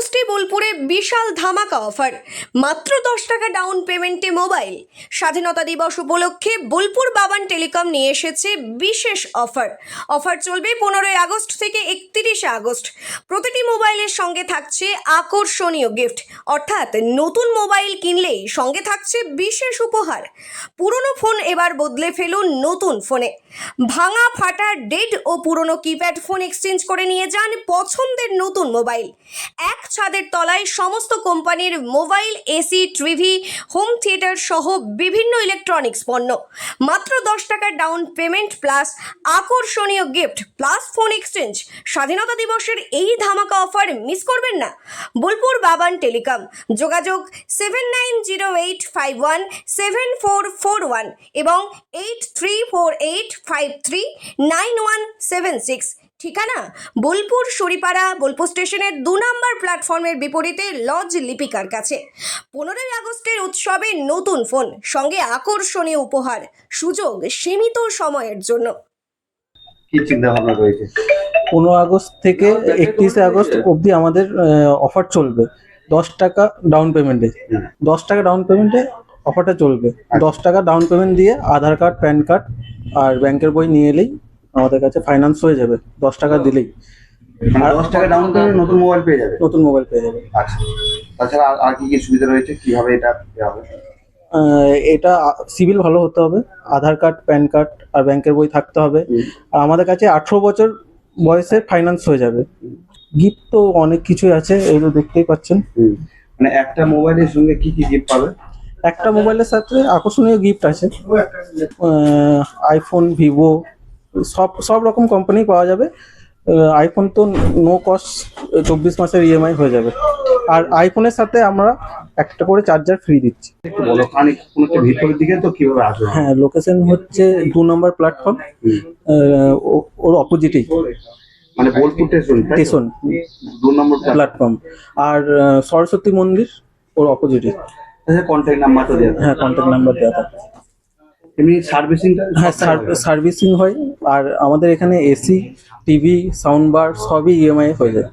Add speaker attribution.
Speaker 1: আগস্টে বোলপুরে বিশাল ধামাকা অফার, মাত্র 10 টাকা ডাউন পেমেন্টে মোবাইল। স্বাধীনতা দিবস উপলক্ষে বোলপুর বাবান টেলিকম নিয়ে এসেছে বিশেষ অফার চলবে 15 আগস্ট থেকে 31 আগস্ট। প্রতিটি মোবাইলের সঙ্গে থাকছে আকর্ষণীয় গিফট, অর্থাৎ নতুন মোবাইল কিনলেই সঙ্গে থাকছে বিশেষ উপহার। পুরনো ফোন এবার বদলে ফেলুন নতুন ফোনে। ভাঙা ফাটা ডেড ও পুরনো কিপ্যাড ফোন এক্সচেঞ্জ করে নিয়ে যান পছন্দের নতুন মোবাইল। এক ছাদের তলায় সমস্ত কোম্পানির mobile, AC, TV, home theatre সহ বিভিন্ন ইলেকট্রনিক্স পণ্য। মাত্র 10 টাকা ডাউন পেমেন্ট প্লাস আকর্ষণীয় গিফট প্লাস ফোন এক্সচেঞ্জ। স্বাধীনতা দিবসের এই ধামাকা অফার মিস করবেন না। বোলপুর বাবান টেলিকম, যোগাযোগ 7908517441 এবং 8348539176। ঠিকানা বোলপুর শরীপাড়া, বোলপুর স্টেশনের 2 নম্বর প্ল্যাটফর্মের বিপরীতে লজ লিপিকার কাছে। 15 আগস্টের উৎসবে নতুন ফোন, সঙ্গে আকর্ষণীয় উপহার, সুযোগ সীমিত সময়ের জন্য।
Speaker 2: কি চিন্তা ভাবনা রয়েছে?
Speaker 3: 15 আগস্ট থেকে 31 আগস্ট অবধি আমাদের অফার চলবে। 10 টাকা ডাউন পেমেন্টে 10 টাকা ডাউন পেমেন্টে অফারটা চলবে। 10 টাকা ডাউন পেমেন্ট দিয়ে আধার কার্ড, প্যান কার্ড আর ব্যাংকের বই নিয়ে এলেই আমাদের কাছে ফাইন্যান্স হয়ে যাবে। 10 টাকা দিলেই
Speaker 2: আর 10 টাকা ডাউন পেমেন্ট নতুন মোবাইল পেয়ে যাবে।
Speaker 3: নতুন মোবাইল পেয়ে যাবে।
Speaker 2: আচ্ছা, তাছাড়া আর কি কি সুবিধা রয়েছে, কিভাবে এটা দেওয়া হবে?
Speaker 3: এটা সিভিল ভালো হতে হবে, আধার কার্ড, প্যান কার্ড আর ব্যাংকের বই থাকতে হবে। আর আমাদের কাছে 18 বছর বয়সে ফাইন্যান্স হয়ে যাবে। গিফট তো অনেক কিছুই আছে, এগুলো দেখতেই পাচ্ছেন।
Speaker 2: মানে একটা মোবাইলের সঙ্গে কি কি গিফট পাবে?
Speaker 3: একটা মোবাইলের সাথে আকর্ষণীয় গিফট আছে, আইফোন, ভিভো, সব রকম কোম্পানি পাওয়া যাবে। আইফোন তো নো কস্ট 24 মাসের ইএমআই হয়ে যাবে। আর আইফোনের সাথে আমরা একটা করে চার্জার ফ্রি দিচ্ছি।
Speaker 2: একটু বলো, অনেক কোনো একটা ভিতরের দিকে তো কিভাবে আসবে?
Speaker 3: হ্যাঁ, লোকেশন হচ্ছে 2 নম্বর প্ল্যাটফর্ম, ওর অপোজিটেই,
Speaker 2: মানে বোলপুর স্টেশন 2 নম্বর
Speaker 3: প্ল্যাটফর্ম। আর সরস্বতী মন্দির ওর অপোজিটে।
Speaker 2: কন্ট্যাক্ট নাম্বারটা দেওয়া?
Speaker 3: হ্যাঁ, কন্ট্যাক্ট নাম্বার দেওয়া থাকে।
Speaker 2: এমনি সার্ভিসিংটা?
Speaker 3: হ্যাঁ, সার্ভিসিং হয়। আর আমাদের এখানে এসি, টিভি, সাউন্ড বার সবই ইএমআই হয়ে যায়।